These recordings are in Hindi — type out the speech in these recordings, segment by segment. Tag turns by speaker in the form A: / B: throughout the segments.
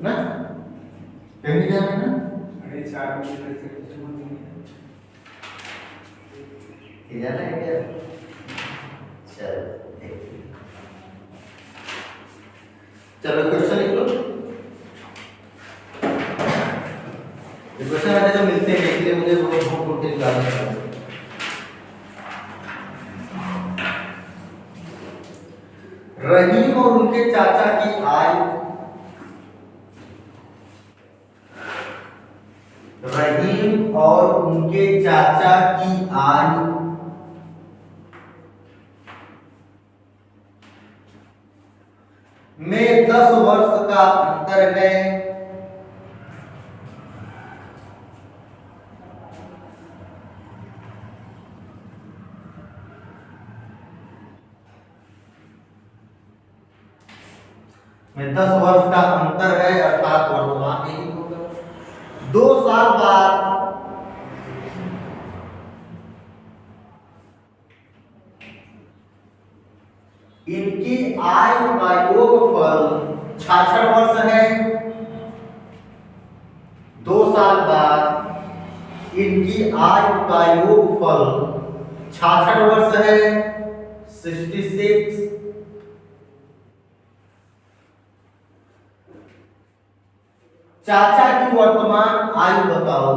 A: ना, कहीं जाना है ना।
B: अरे 4 बजे तक
A: ये जाना है क्या? चलो ठीक है। चलो क्वेश्चन लिख लो। ये क्वेश्चन आने जो मिलते हैं इसलिए मुझे बहुत बहुत उठ के निकालना है। रहीम और उनके चाचा की आय, रहीम और उनके चाचा की आय में 10 वर्ष का अंतर है। में 10 वर्ष का अंतर है अर्थात वर्तमान में ही होगा। 2 साल बाद इनकी आयु का योगफल 66 वर्ष है। 2 साल बाद इनकी आयु का योगफल 66 वर्ष है, 66। चाचा की वर्तमान आयु बताओ।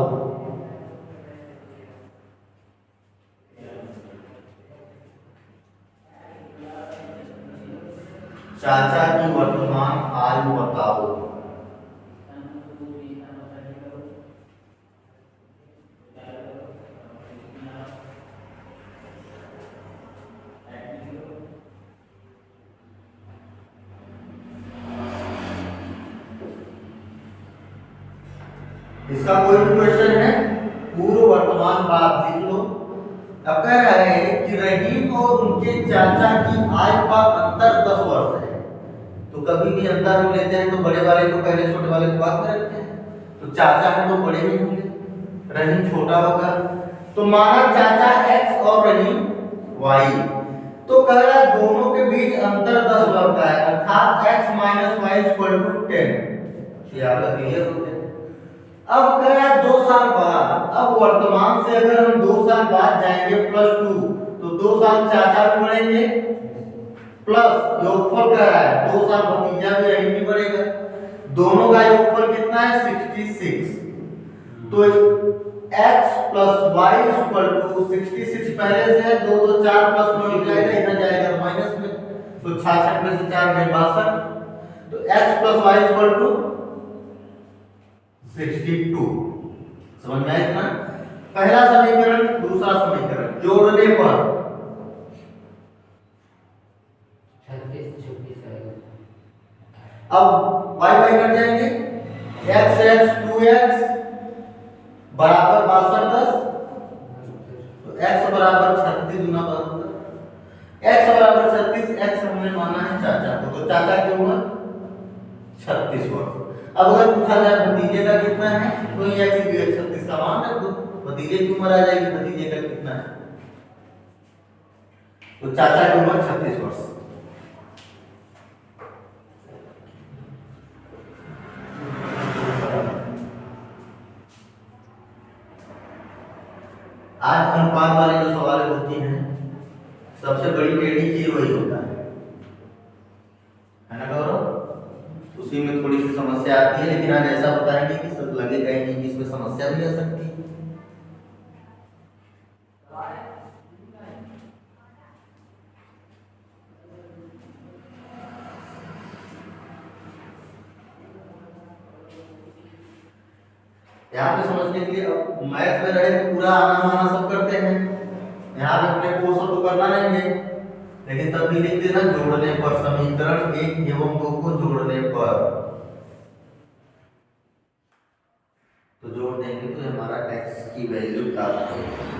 A: चाचा की वर्तमान आयु बताओ। इसका कोई भी क्वेश्चन है पूर्व वर्तमान बात लिख लो। अब कह रहा है कि रहीम और उनके चाचा की आयु का अंतर 10 वर्ष है। तो कभी भी अंतर हम लेते हैं तो बड़े वाले को पहले छोटे वाले को बाद में रखते हैं। तो चाचा है तो बड़े ही होंगे, रहीम छोटा होगा। तो माना चाचा x और रहीम y। तो कह रहा है दोनों के बीच अंतर 10 वर्ष का है अर्थात x - y = 10। ये आपका क्लियर हो गया। अब कह रहा है 2 साल बाद, अब वर्तमान से अगर हम 2 साल बाद जाएंगे +2 तो 2 साल चाचा भी बढ़ेंगे प्लस योगफल कह रहा है 2 साल भतीजा भी यही भी बढ़ेगा। दोनों का योगफल कितना है 66। तो x + y = 66 पहले से है 2 2 4 प्लस में हो जाएगा, इधर जाएगा माइनस में। तो 66 में से 4 गए 62। तो x + y = 62। समझ में आया इतना? पहला समीकरण, दूसरा समीकरण जोड़ने पर
C: 36 26 आएगा।
A: अब y y कट जाएंगे, x x 2x बराबर 62 10। तो x बराबर 36 गुना 62। x बराबर 36, x हमने माना है चाचा को, तो चाचा की उम्र 36 वर्ष। अब अगर पूछा जाए भतीजे का कितना है तो ये x की 36 का मान रख दो, भतीजे की उम्र आ जाएगी भतीजे का कितना है। तो चाचा की उम्र 36 वर्ष। आज अनुपात वाले जो सवाल होती हैं सबसे बड़ी टेढ़ी चीज वही होता है ना गौरव? उसी में थोड़ी सी समस्या आती है, लेकिन आज ऐसा बताएंगे कि सब लगेगा ही नहीं कि इसमें समस्या भी आ सकती है। यहाँ पे समझने के लिए अब मैथ में रहे तो पूरा आना माना सब करते हैं, यहाँ पे अपने को सब तो करना नहीं है, लेकिन तब भी लिख देना जोड़ने पर, समीकरण 1 एवं 2 को जोड़ने पर। तो जोड़ देंगे तो हमारा x की वैल्यू प्राप्त होगी।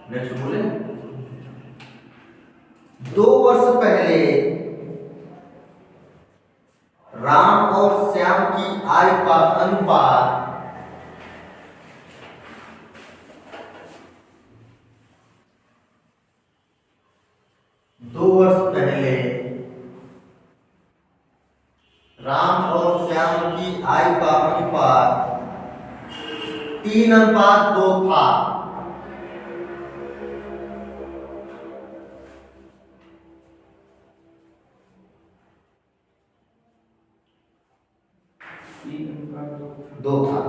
A: नेक्स्ट बोले 2 वर्ष पहले राम और श्याम की आयु का अनुपात 2 वर्ष पहले राम और श्याम की आयु का अनुपात 3:2 था। दो था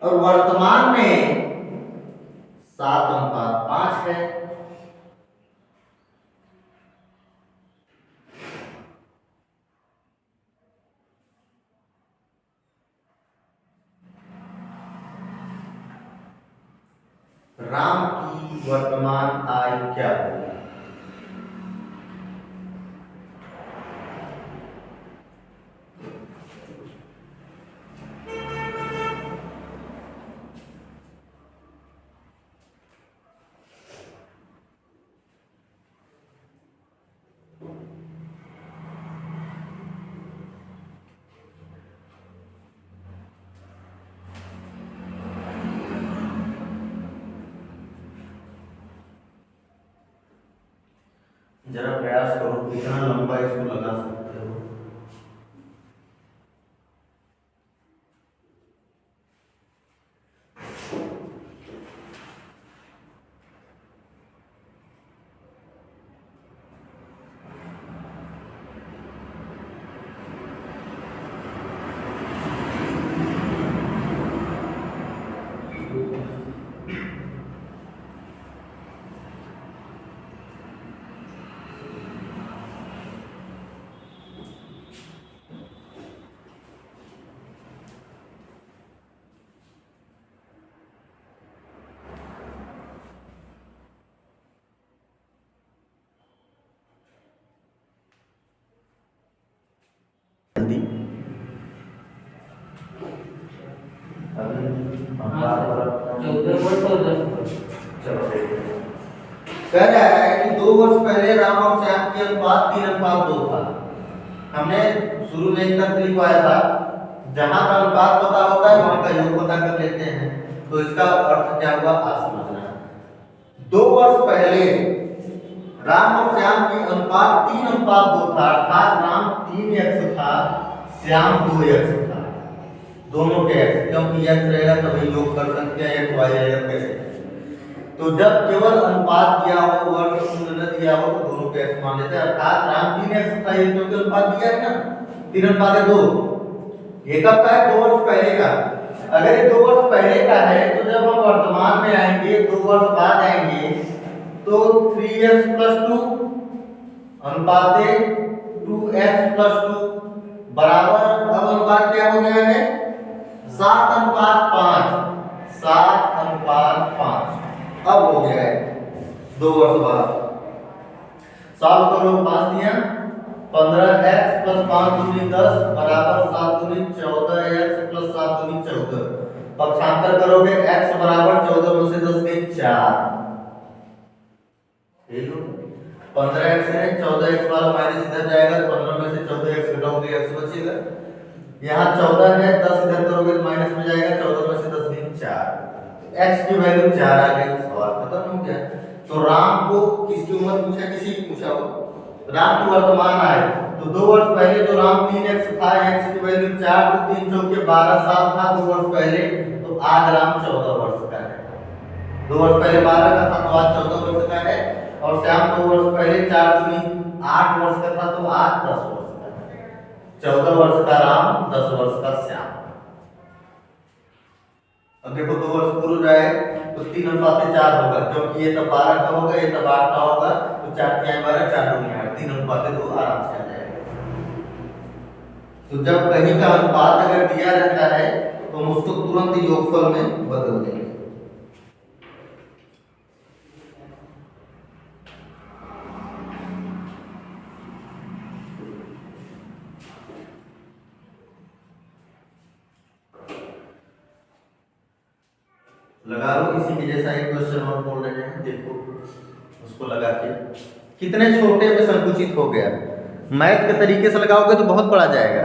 A: और वर्तमान में 7:5 है। राम की वर्तमान आयु क्या होगी? जरा प्रयास करो कितना लंबा इसको लगा सकते हो। जल्दी कह रहा है कि 2 वर्ष पहले राम और श्याम की अनुपात 3:2 था। हमने शुरू में एक तथ्य लिखवाया था, जहां का अनुपात पता होता है वहां का योग पता कर लेते हैं। तो इसका अर्थ क्या हुआ आज समझना। 2 वर्ष पहले राम और श्याम की अनुपात 3:2 था, अर्थात राम 3x था, श्याम 2x था। दोनों के x, क्योंकि x रहेगा तभी योग कर सकते हैं, x y रहेगा कैसे। तो जब केवल अनुपात दिया हो, वर्ग न दिया हो तो दोनों के x मान लेते हैं, अर्थात राम 3x था, ये क्योंकि अनुपात दिया है ना 3:2। ये कब का है? 2 वर्ष पहले का। अगर ये 2 वर्ष पहले का है तो जब हम वर्तमान में आएंगे 2 वर्ष बाद आएंगे तो 3x+2 अनुपात 2x+2 बराबर, अब अनुपात क्या हो गया है? 7:5। 7:5 अब हो गया है 2 वर्ष बाद। सॉल्व करो, 5 दिया 15x + 5 दूनी 10 बराबर 7 दूनी 14x + 7 दूनी 14। पक्षांतर करोगे x बराबर 14 में से 10 गई 4। 15x है, 14x वाला माइनस इधर जाएगा, 15 में से 14x घटाओगे x बचेगा। यहाँ 14 है, 10 इधर करोगे तो माइनस में जाएगा, 14 में से 10 गई 4। x की वैल्यू 4 आ गई, सवाल खत्म हो गया। तो राम को किसकी उम्र पूछा? किसी की पूछा हो? राम की वर्तमान आयु। तो 2 वर्ष पहले तो राम 3x था, x की वैल्यू 4, तो 3 चौके 12 साल था 2 वर्ष पहले। तो आज राम 14 वर्ष का है। 2 वर्ष पहले 12 का था तो आज 14 वर्ष का है। और श्याम 2 वर्ष पहले 4 दूनी 8 वर्ष का था तो आज 10 वर्ष का है। 14 वर्ष का राम, 10 वर्ष का श्याम। अब देखो 2 वर्ष पूरा जाए तो 3:4 होगा, क्योंकि ये तब 12 का होगा, ये तब 8 का होगा, तो 4 के 12, 4 दूनी 8, 3:2 आराम से आ जाएगा। तो जब कहीं का अनुपात अगर दिया रहता है तो हम उसको तुरंत योगफल में बदल देंगे। लगा लो इसी के जैसा एक क्वेश्चन और बोल रहे हैं, देखो उसको लगा के कितने छोटे में संकुचित हो गया। मैथ के तरीके से लगाओगे तो बहुत बड़ा जाएगा।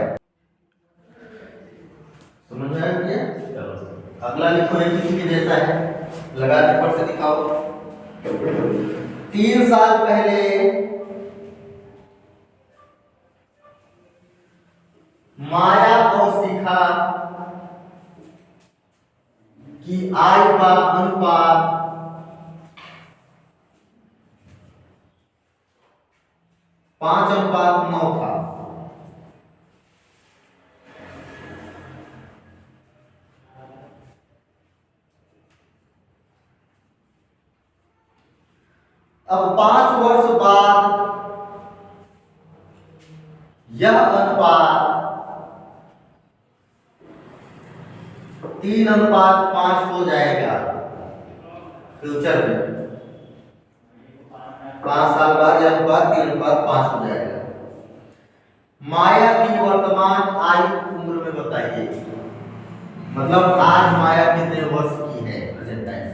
A: समझ में आया भैया? चलो अगला लिखो, एक इसी के जैसा है, लगा के पढ़ से दिखाओ। 3 साल पहले माया और शिखा की आय का अनुपात 5:9 था। अब 5 वर्ष बाद यह अनुपात 3:5 हो जाएगा फ्यूचर में। 5 साल बाद यह अनुपात 3:5 हो जाएगा। माया की वर्तमान आयु उम्र में बताइए, मतलब आज माया कितने वर्ष की है प्रेजेंट टाइम?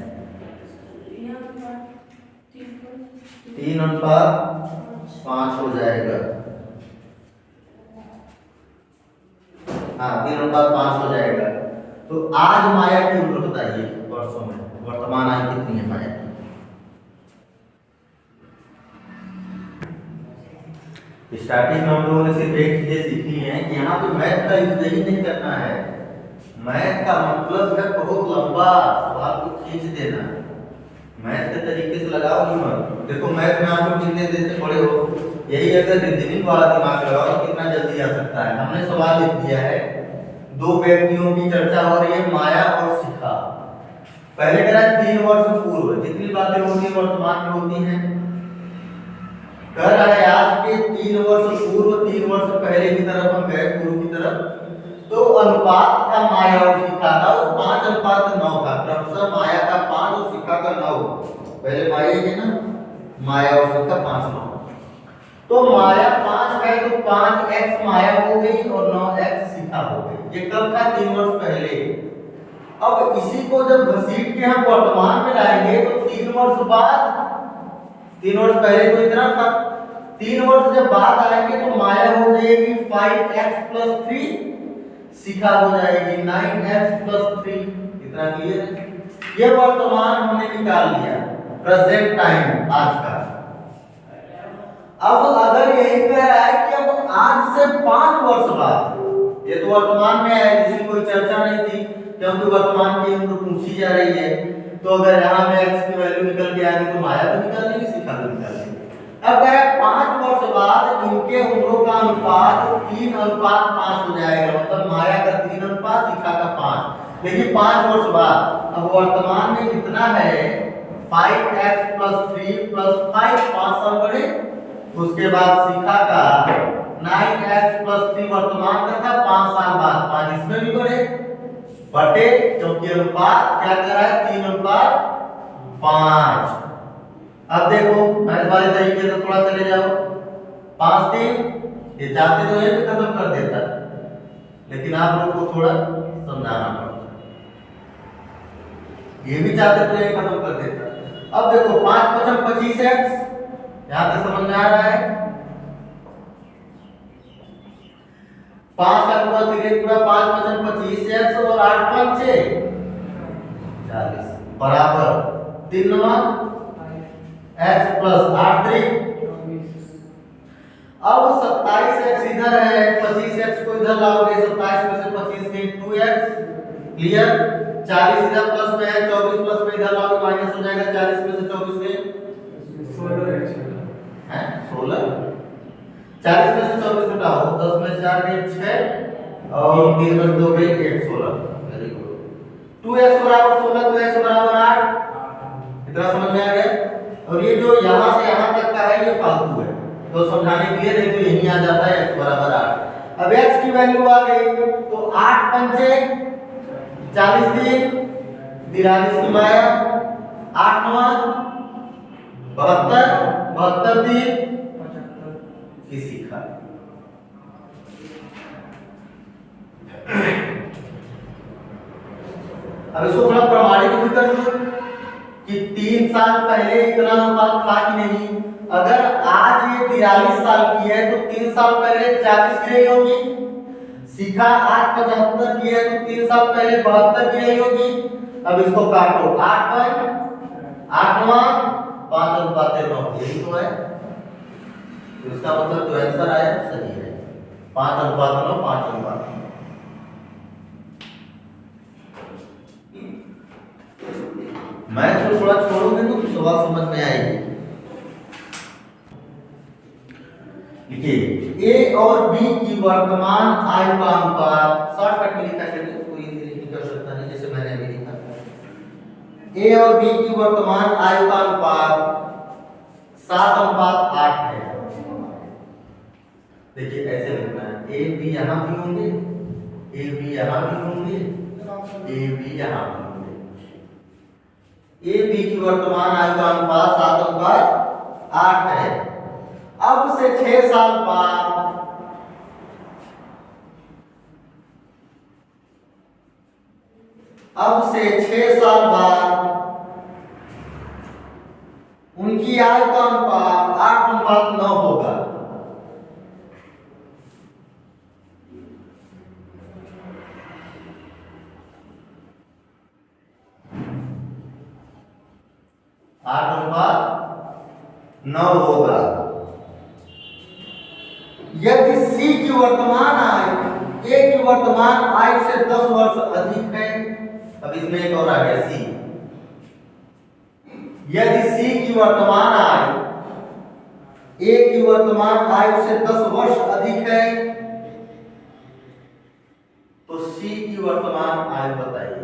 A: 3:5 हो जाएगा। हाँ 3:5 हो जाएगा। तो आज माया की उम्र बताइए वर्षों में, वर्तमान आयु कितनी है माया की? स्टार्टिंग में हम लोगों ने सिर्फ एक चीजें सीखी है कि यहाँ पे मैथ का यूज ही नहीं करना है। मैथ का मतलब है बहुत लंबा सवाल को खींच देना। मैथ के तरीके से लगाओ ही मत। देखो मैथ में आप लोग जितने देर से पढ़े हो, यही अगर रीजनिंग वाला दिमाग लगाओ तो कितना जल्दी आ सकता है। हमने सवाल लिख दिया है, 2 व्यक्तियों की चर्चा हो रही है, माया और शिखा। पहले कह रहा है 3 वर्ष पूर्व, जितनी बातें होती है वर्तमान में होती हैं। कह रहा है आज के 3 वर्ष पूर्व, 3 वर्ष पहले की तरफ हम गए, पूर्व की तरफ। तो अनुपात था माया और शिखा का, वो 5:9 था। क्रमशः माया का 5 और शिखा का 9। पहले माया है ना, माया और शिखा 5:9। तो माया 5 है तो 5x माया हो गई और 9x शिखा हो गई। ये कब था? 3 वर्ष पहले। अब इसी को जब घसीट के हम वर्तमान में लाएंगे तो 3 वर्ष बाद, 3 वर्ष पहले तो इतना था, 3 वर्ष जब बाद आएंगे तो माया हो जाएगी 5x + 3, शिखा हो जाएगी 9x + 3। इतना क्लियर है? ये वर्तमान हमने निकाल लिया, प्रेजेंट टाइम आज का। अब अगर यही कह रहा है कि अब आज से 5 वर्ष बाद, ये तो वर्तमान में है, जिसकी कोई चर्चा नहीं थी क्योंकि वर्तमान की उम्र पूछी जा रही है। तो अगर यहाँ में x की वैल्यू निकल के आ गई तो माया भी निकाल लेंगे, शिखा भी निकाल लेंगे। अब कह रहा है 5 वर्ष बाद इनके उम्रों का अनुपात 3:5 हो जाएगा, मतलब माया का 3:5, शिखा का 5। लेकिन 5 वर्ष बाद, अब वर्तमान में कितना है? 5x + 3 + 5, 5 साल बढ़े। उसके बाद शिखा का 9x + 3 वर्तमान का था, 5 साल बाद 5 इसमें भी बढ़े बटे, क्योंकि अनुपात क्या कर रहा है? 3:5। अब देखो मैथ वाले तरीके से थोड़ा चले जाओ, 5 3, ये चाहते तो ये भी खत्म कर देता, लेकिन आप लोग को थोड़ा समझाना पड़ता। ये भी चाहते तो ये खत्म कर देता। अब देखो 5 × 5 = 25x, यहां तक समझ में आ रहा है? 5 का पूरा 3 पूरा 5 × 5 = 25x और 8 × 5 = 40 बराबर 3 x + 8 3। अब 27x इधर है, 25x को इधर लाओगे, 27 में से 25 गए 2x, क्लियर? 40 इधर प्लस में है, 24 प्लस में इधर लाओगे माइनस हो जाएगा, 40 में से 24 गए 16। 40 में से 24 घटाओ, 10 में से 4 गए 6 और 3 में से 2 गए 1, 16। Very good. 2x बराबर 16 तो x बराबर 8। इतना समझ में आ गया? और ये जो यहां से यहां तक का है ये फालतू है, तो समझाने के लिए नहीं तो यही आ जाता है x बराबर 8। अब x की वैल्यू आ गई तो 8 × 5 = 40 दिन, 43 की माया, 8 × 9 = 72 दिन की शिखा। अब इसको थोड़ा प्रमाणित भी कर लो कि 3 साल पहले इतना अनुपात था कि नहीं। अगर आज ये 43 साल की है तो 3 साल पहले 40 की रही होगी। सीखा आज 75 की है तो 3 साल पहले 72 की रही होगी। अब इसको काटो 8 पर 8वां 5:9 यही तो है। तो इसका मतलब जो आंसर आया सही है 5:9 5:9। मैं तो थोड़ा छोड़ोगे तो सवाल समझ में आएगी। देखिए ए और बी की वर्तमान आयु का अनुपात शॉर्टकट में लिखा है, कोई नहीं कर सकता नहीं जैसे मैंने अभी लिखा। ए और बी की वर्तमान आयु का अनुपात 7:8 है। देखिए ऐसे लिखना है ए बी यहां भी होंगे, ए बी यहां भी होंगे, ए बी यहां भी होंगे। ए बी की वर्तमान आयु का अनुपात 7:8 है। अब से 6 साल बाद उनकी आयु का अनुपात 8:9 होगा। आठ अनुपात 9 होगा यदि सी की वर्तमान आयु ए की वर्तमान आयु से 10 वर्ष अधिक है। अब इसमें एक और आ गया सी। यदि सी की वर्तमान आयु ए की वर्तमान आयु से 10 वर्ष अधिक है तो सी की वर्तमान आयु बताइए।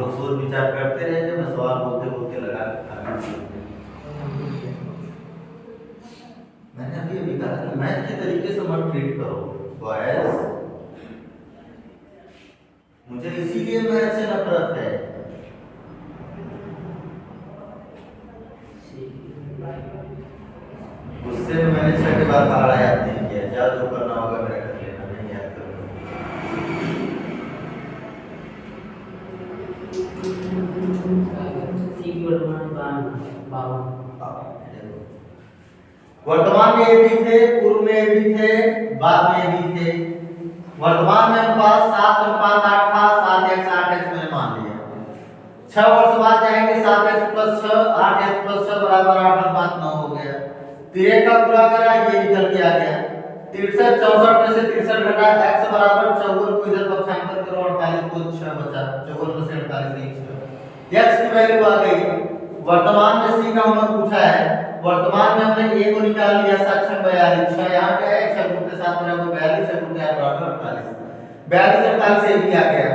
A: सोच विचार करते रहे, मैं सवाल बोलते बोलते लगा मैंने अभी अभी कहा कि मैथ के तरीके से मत ट्रीट करो बॉयज। मुझे इसीलिए मैथ से नफरत है। गुस्से में मैंने 6 के बाद पहाड़ा याद नहीं किया। जा जो करना होगा मेरा कर लेना, नहीं याद करूँगा। वर्तमान में ए भी थे, पूर्व में ए भी थे, बाद में ए भी थे। वर्तमान में अनुपात 7:8 था, 7x 8x मैंने मान लिया। 6 वर्ष बाद जाएंगे 7x + 6 8x + 6 बराबर 8:9 हो गया। 13 का पूरा करा ये निकल के आ गया। 63 64 में से 63 घटा x बराबर 54 को इधर पक्षांतर करो 48 को 6 बचा। 54 में से 48 नहीं 6 x की वैल्यू आ गई। वर्तमान में सी का हमने पूछा है। वर्तमान में हमने ए को निकाल लिया 7 6 42 6 यहां पे है 6 गुणे 7 बराबर 42 6 गुणे 8 बराबर 48 42 48 से भी आ गया।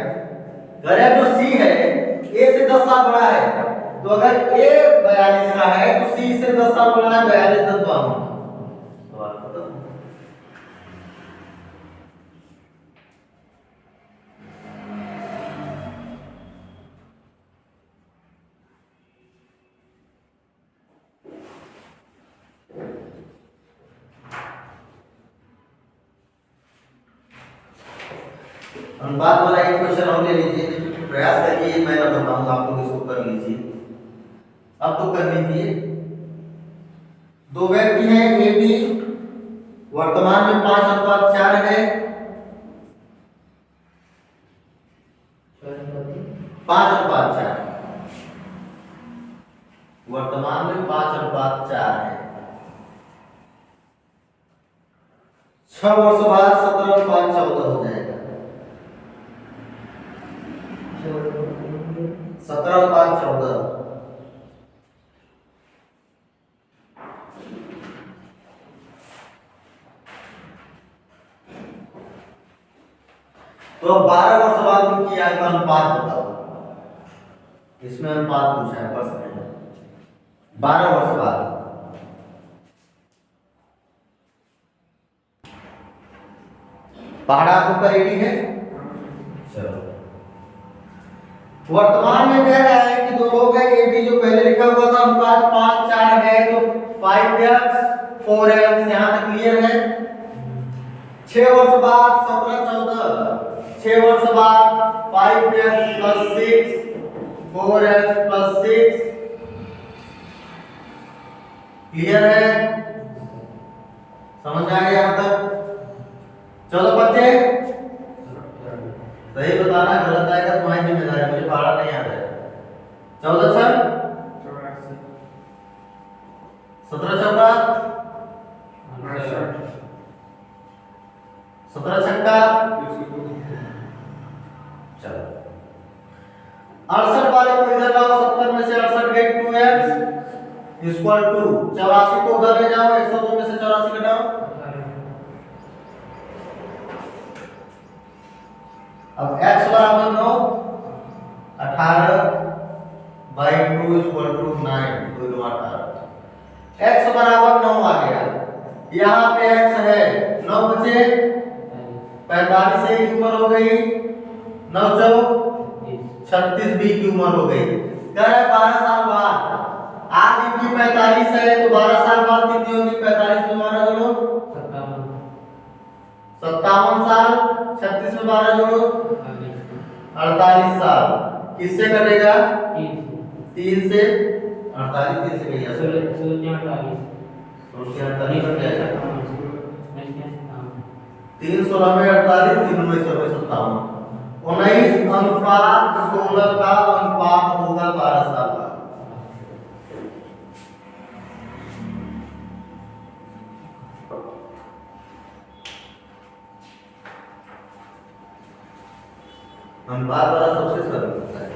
A: अगर जो सी है ए से 10 साल बड़ा है तो अगर ए 42 का है तो सी से 10 साल बड़ा है 42 10 52। सवाल खत्म। अनुपात वाला एक क्वेश्चन और ले लीजिए, प्रयास करिए, मैं ना बताऊंगा आप लोग इसको कर लीजिए। अब तो कर लीजिए। दो व्यक्ति हैं ए बी, वर्तमान में 5:4 है। 5:4 वर्तमान में 5:4 है। 6 वर्ष बाद 17:14 हो जाएगा। 17:14 तो अब 12 वर्ष बाद उनकी आयु का अनुपात बताओ। इसमें अनुपात पूछा है वर्ष में। 12 वर्ष बाद पहाड़ा आपका रेडी है? चलो, वर्तमान में कह रहा है कि दो लोग हैं ए बी, जो पहले लिखा हुआ था अनुपात 5:4 है, तो 5x 4x यहां तक क्लियर है। 6 वर्ष बाद 17:14, 6 वर्ष बाद 5x + 6 4x + 6 क्लियर है? समझ आ गया यहां तक? चलो बच्चे, सही बताना, गलत आएगा तुम्हारी जिम्मेदारी, मुझे पढ़ा नहीं आता है। 14 छक 17 चौका 17 छक्का। चलो 68 वाले को इधर लाओ, 70 में से 68 गए 2x = 84 को उधर ले जाओ, 102 में से 84 घटाओ। अब x बराबर 9, 18/2 = 9, 2 × 18। x बराबर 9 आ गया। यहाँ पे x है 9 बचे 45 a की उम्र हो गई, 9 चौक 36 b की उम्र हो गई। कह रहा है 12 साल बाद, आज इनकी 45 है तो 12 साल बाद कितनी होगी? 45 में 12 जोड़ो 57 साल, 36 में 12 जोड़ो 48 साल। किससे कटेगा? 3 से 48, 3 से कहिए
C: 16
A: 3 16 में 48, 3 में 57, 19 अनुपात 16 का अनुपात होगा 12 साल का। अनुपात वाला सबसे सरल होता है।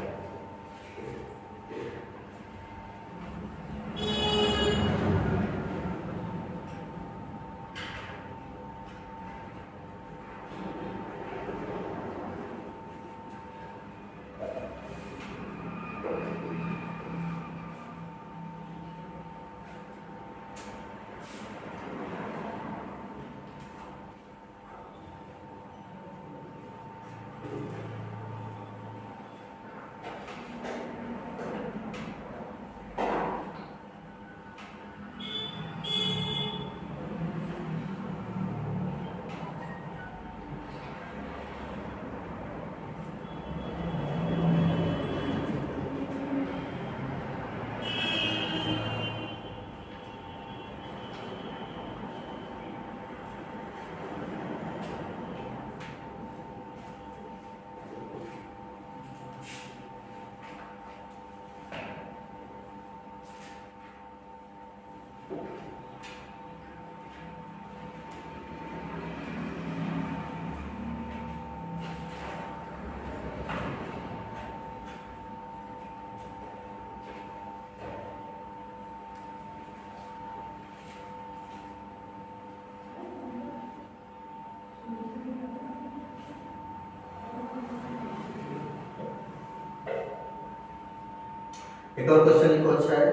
A: एक और क्वेश्चन लिखो, अच्छा है।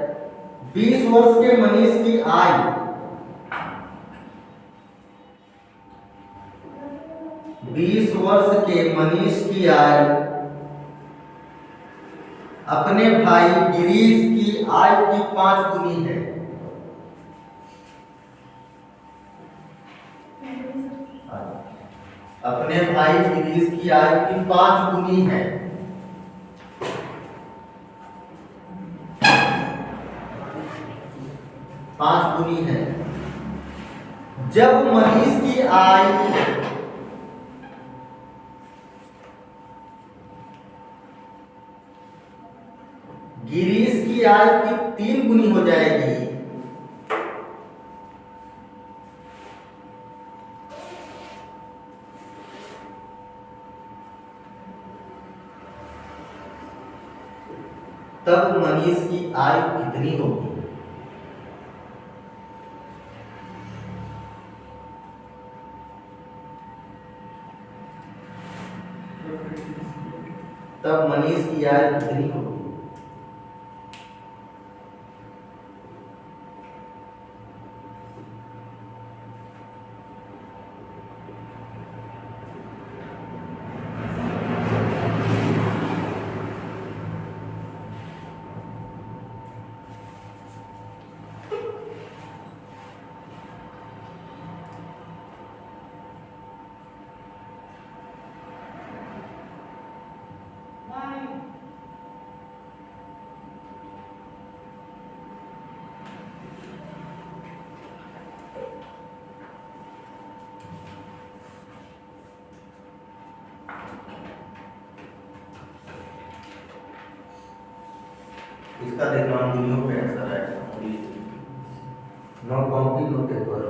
A: 20 वर्ष के मनीष की आयु 20 वर्ष के मनीष की आयु अपने भाई गिरीश की आयु की 5 गुनी है। अपने भाई गिरीश की आयु की 5 गुनी है। पांच गुनी है। जब मनीष की आयु गिरीश की आयु की 3 गुनी हो जाएगी, तब मनीष की आयु कितनी होगी? तब मनीष की आयु कितनी होगी? इसका देखना वीडियो पे आंसर है। No copy no paper.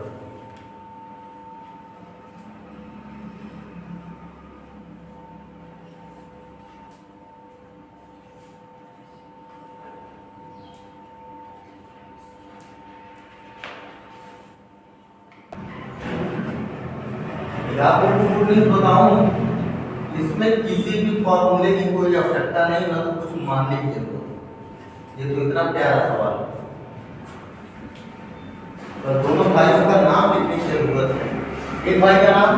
A: आपको गुड न्यूज़ बताऊं, इसमें किसी भी फॉर्मूले की कोई आवश्यकता नहीं, ना तो कुछ मानने की जरूरत। ये तो इतना प्यारा सवाल है। तो दोनों भाइयों का नाम लिखने की जरूरत है। एक भाई का नाम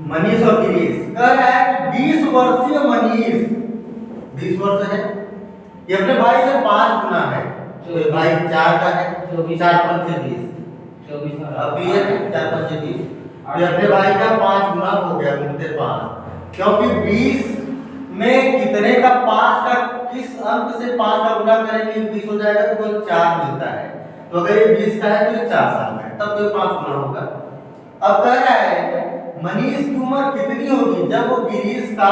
A: मनीष और गिरीश। कह रहा है 20 वर्षीय मनीष, 20 वर्ष है, ये अपने भाई से 5 गुना है। तो ये भाई 4 का है, 4 5 से 20, 24। अब ये 4 5 से 20, ये अपने भाई का 5 गुना हो गया, गुणते 5। क्योंकि 20 में कितने का 5 का किस अंक से 5 का गुना करेंगे 20 हो जाएगा, तो कोई 4 मिलता है। तो अगर ये 20 का है तो ये 4 साल का है, तब तो 5 गुना होगा। अब कह रहा है मनीष की उम्र कितनी होगी जब वो गिरीश का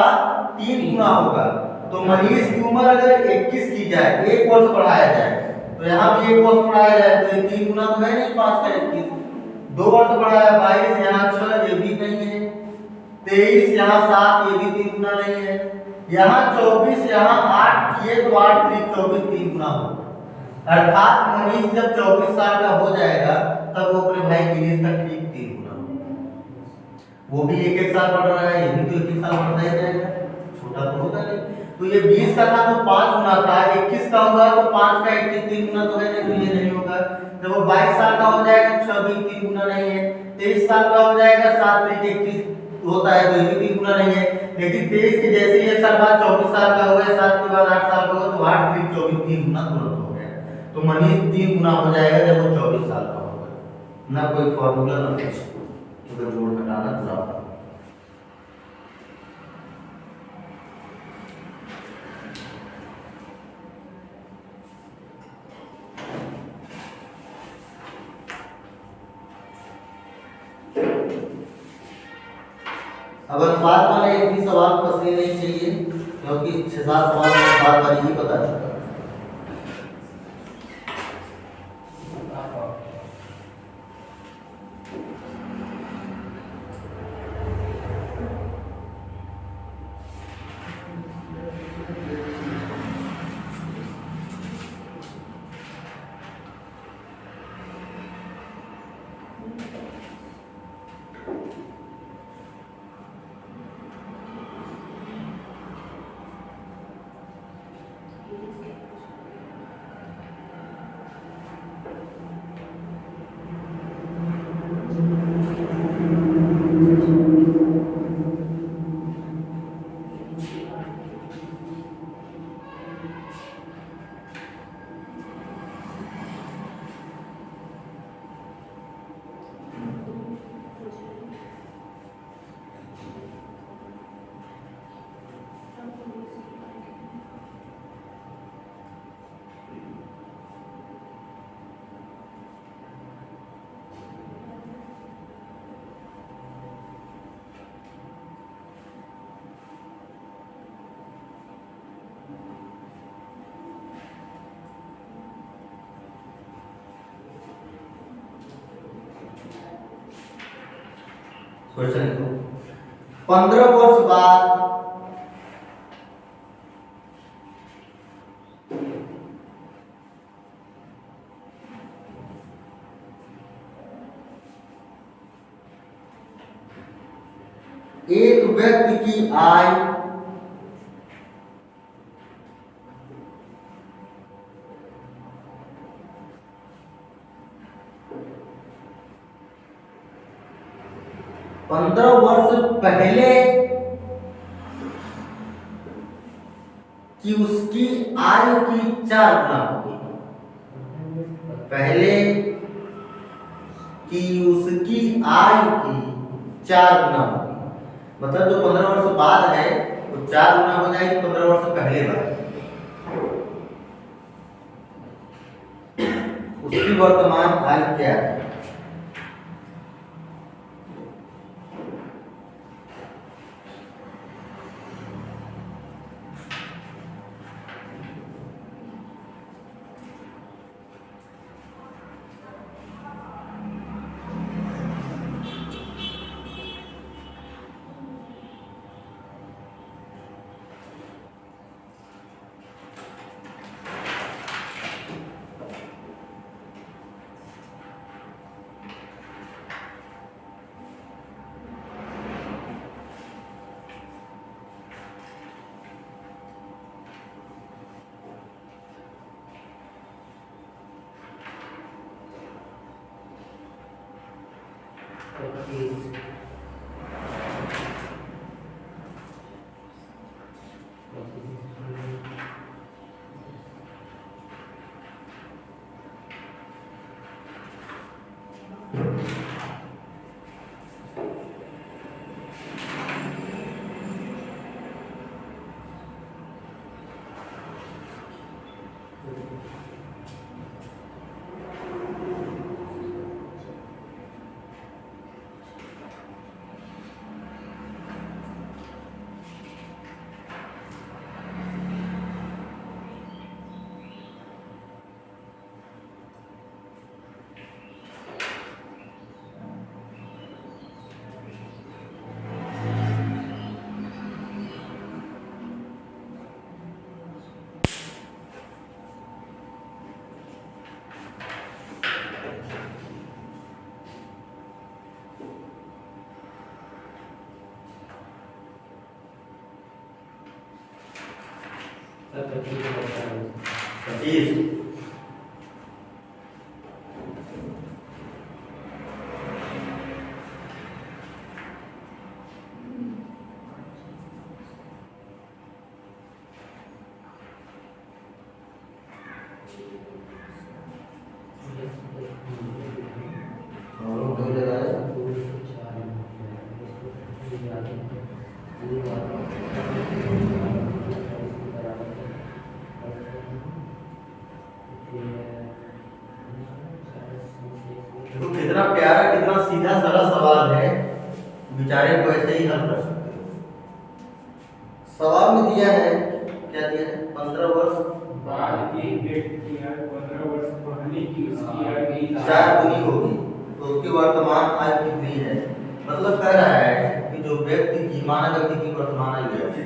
A: 3 गुना होगा। तो मनीष की उम्र अगर 21 की जाए, 1 वर्ष बढ़ाया जाए, तो यहाँ भी 1 वर्ष बढ़ाया जाए, तो ये 3 गुना तो है नहीं, 5 का 21, 2 वर्ष बढ़ाया 22, यहाँ 6, ये भी नहीं है, 23, यहाँ 7, ये भी 3 गुना नहीं है, यहाँ 24, यहाँ 8 किए तो 8 3 24, 3 गुना होगा। अर्थात मनीष जब 24 साल का हो जाएगा तब वो अपने भाई गिरीश का ठीक 3 गुना होगा। वो भी 1-1 साल बढ़ रहा है, ये भी तो 1-1 साल बढ़ता ही जाएगा, छोटा तो होगा नहीं। तो ये 20 का था तो 5 गुना था, 21 का होगा तो 5 का 21 3 गुना तो है नहीं, तो ये नहीं होगा। जब वो 22 साल का हो जाएगा 6 भी 3 गुना नहीं है, 23 साल का हो जाएगा 7 3 21 होता है, तो ये भी 3 गुना नहीं है। लेकिन 23 के जैसे ही 1 साल बाद 24 साल का हो गया, 7 के बाद 8 साल का हो, तो 8 3 24 3 गुना तुरंत हो गया। तो मनीष 3 गुना हो जाएगा जब वो 24 साल का होगा। ना कोई फॉर्मूला ना कुछ, तो जोड़ घटाना पूरा। अब अनुपात वाले एक भी सवाल फंसने नहीं चाहिए, क्योंकि 6-7 सवाल अनुपात वाली ही बता चुका है। क्वेश्चन लिखो। 15 वर्ष बाद एक व्यक्ति की आय पंद्रह वर्ष पहले कि उसकी आयु की 4 गुना होगी। पहले कि उसकी आयु की 4 गुना होगी, मतलब जो 15 वर्ष बाद है वो 4 गुना हो जाएगी 15 वर्ष पहले बाद। उसकी वर्तमान आयु क्या है? पच्चीस। तो कितना प्यारा कितना सीधा सरल सवाल है, बेचारे को ऐसे ही हल कर सकते हो। सवाल में दिया है, क्या दिया है? 15 वर्ष
B: बाद एक व्यक्ति की आयु 15 वर्ष पहले की उसकी आयु की
A: 4 गुनी होगी, तो उसकी वर्तमान आयु कितनी है? मतलब कह रहा है कि जो व्यक्ति की मानव व्यक्ति की वर्तमान आयु है,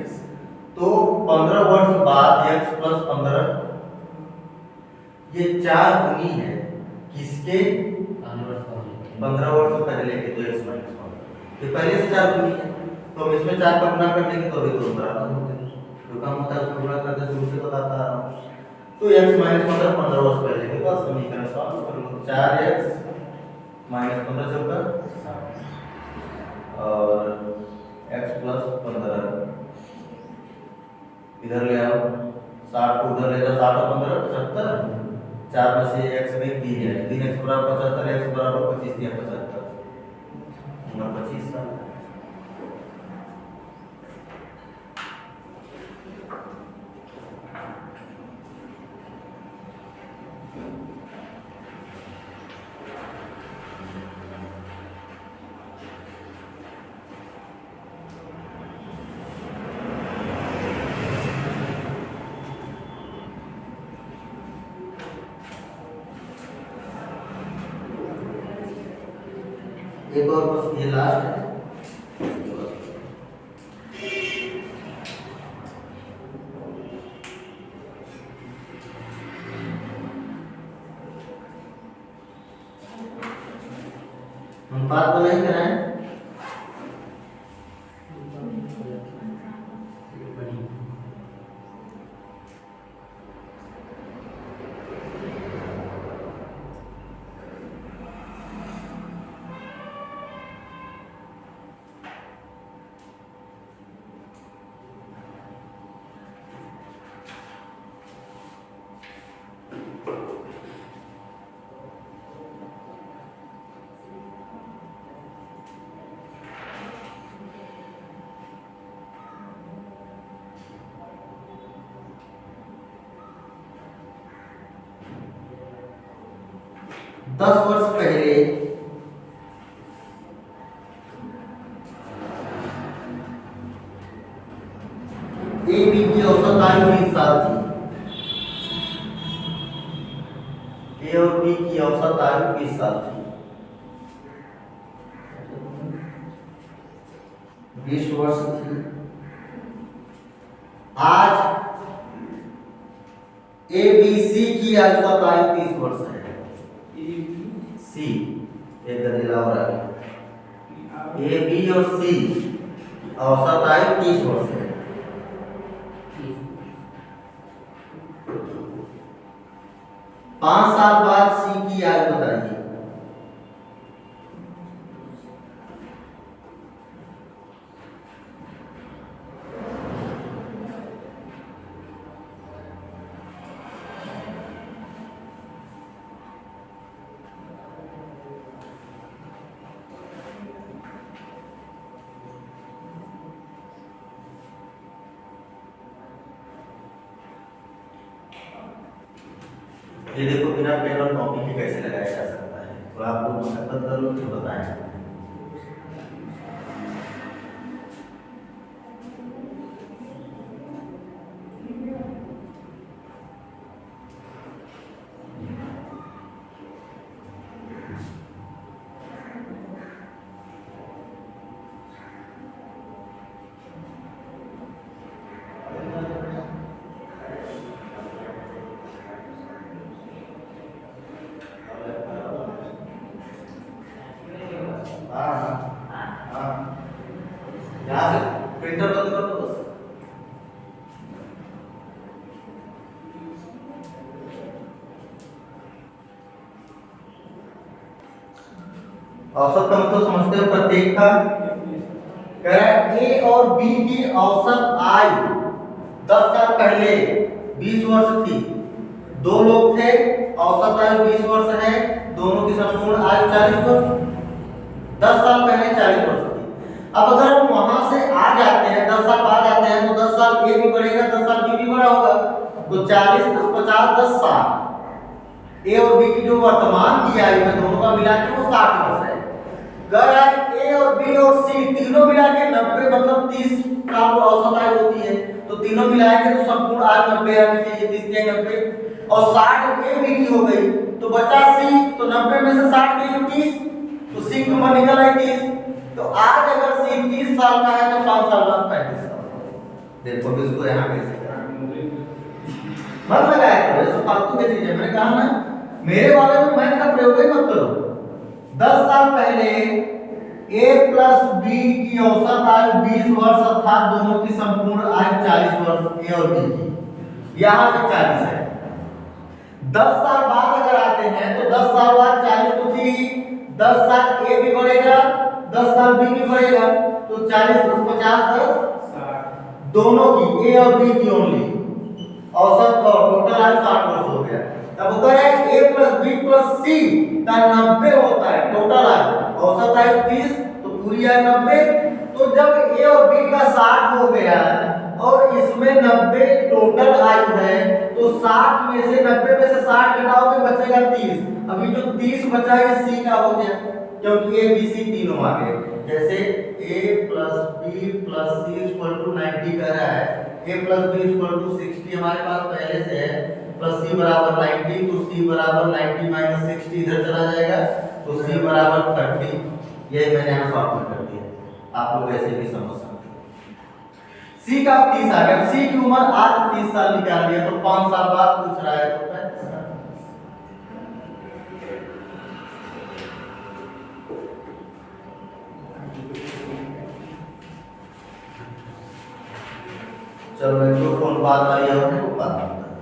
A: तो 15 वर्ष बाद x + 15 ये 4 गुनी है किसके? 15 वर्ष पहले के, तो x - 15 ये पहले से 4 गुनी है, तो हम इसमें 4 का गुणा कर देंगे तो अभी तो बराबर हो गया। जो काम होता है उसको गुणा करते शुरू से बताता आ रहा हूँ। तो x - 15 15 वर्ष पहले के बाद समीकरण सॉल्व कर लो। 4x - 15 चौका और x + 15 इधर ले आओ, 60 को उधर ले जाओ, 60 और 15 75, 4 में से x में 3 है, 3x = 75, x = 25 या 75, उम्र 25 साल। एक और बस ये लास्ट है। बात को नहीं कराएं। दस वर्ष पहले ए बी की औसत आयु 20 साल थी। ए और बी की औसत आयु 20 साल थी। 20 वर्ष थी। आज ए बी सी की औसत आयु 30 वर्ष है। सी एक गधेला और आगे ए बी और सी औसत आयु 30 वर्ष है। 5 साल बाद सी की आयु बताइए। ये देखो बिना पेन और कॉपी के कैसे लगाया जा सकता है, तो आपको मशक्कत जरूर तो बताएं। यहाँ से प्रिंटर बंद कर दो बस। औसत का मतलब समझते हो, प्रत्येक का। कह रहा है ए और बी की औसत आयु 10 साल पहले 20 वर्ष थी। दो लोग थे, औसत आयु 20 वर्ष है, दोनों की संपूर्ण आयु 40 वर्ष। 10 साल पहले 40 वर्ष थी। अब अगर हम वहां से आ जाते हैं, 10 साल बाद आते हैं, तो 10 साल ए भी बढ़ेगा, 10 साल बी भी बड़ा होगा। तो 40 + 50 10 साल। ए और बी की जो वर्तमान की आयु है दोनों का मिला के वो 60 वर्ष है। अगर ए और बी और सी तीनों मिला के 90 मतलब 30 का वो औसत आयु होती है, तो तीनों मिलाएंगे तो संपूर्ण आयु 90 आनी चाहिए। 30 के 90 और 60 ए बी की हो गई, तो बचा सी। तो 90 में से 60 गई 30, तो सी की उम्र निकल आई 30। तो आज अगर सी 30 साल का है तो 5 साल बाद 35 साल। देखो तो इसको यहाँ कैसे मत लगाया करो, ये सब फालतू की चीजें। मैंने कहा ना, मेरे वाले में मैथ का प्रयोग ही मत करो। 10 साल पहले ए प्लस बी की औसत आयु 20 वर्ष अर्थात दोनों की संपूर्ण आयु 40 वर्ष ए और बी की। यहाँ पे 40 है। 10 साल बाद अगर आते हैं तो 10 साल बाद 40 तो थी, 10 साल ए भी बढ़ेगा, 10 साल बी भी बढ़ेगा, तो 40 + 50 10
B: 60।
A: दोनों की ए और बी की ओनली औसत और टोटल आयु 60 वर्ष हो गया। तब होता है ए प्लस बी प्लस सी का 90 होता है टोटल आयु। औसत आयु 30 तो पूरी आयु 90। तो जब ए और बी का 60 हो गया और इसमें 90 टोटल आयु है, तो 60 में से 90 में से 60 घटाओगे बचेगा 30। अभी जो 30 बचा है सी का हो गया, क्योंकि ए बी सी तीनों आ गए। जैसे a + b + c = 90 कह रहा है, a + b = 60 हमारे पास पहले से है, प्लस c = 90, तो c = 90 - 60 इधर चला जाएगा, तो c = 30। ये मैंने यहाँ शॉर्ट में कर दिया, आप लोग ऐसे भी समझ सकते हो। c का 30 आ गया। c की उम्र आज 30 साल निकाल लिया, तो 5 साल बाद पूछ रहा है तो 35 साल। चलो एक दो फोन बाद आ रही है वो बात करते हैं।